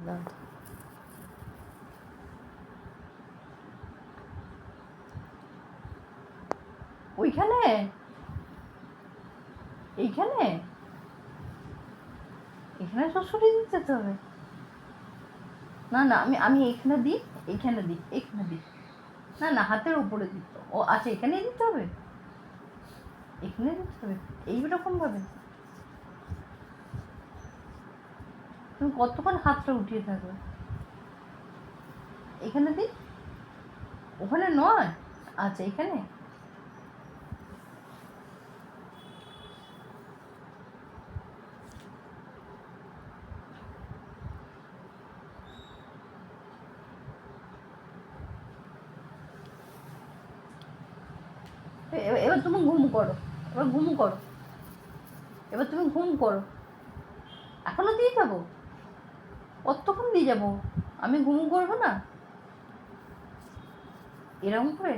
দাঁড়া। ওইখানে এইখানে এখানে শ্বশুরি দিতে হবে। না না, আমি আমি এইখানে দিই, এইখানে দিই, এইখানে দিই। না না, হাতের উপরে দিত। ও আচ্ছা, এখানেই দিতে হবে, এখানে দিতে হবে এইরকমভাবে। তুমি কতক্ষণ হাতটা উঠিয়ে থাকবে? এখানে দিই, ওখানে নয়। আচ্ছা, এখানে। এবার তুমি ঘুম করো, এবার ঘুম করো, এবার তুমি ঘুম করো। এখনো দিয়ে যাবো? কতক্ষণ দিয়ে যাবো? আমি ঘুম করবো না এরকম করে?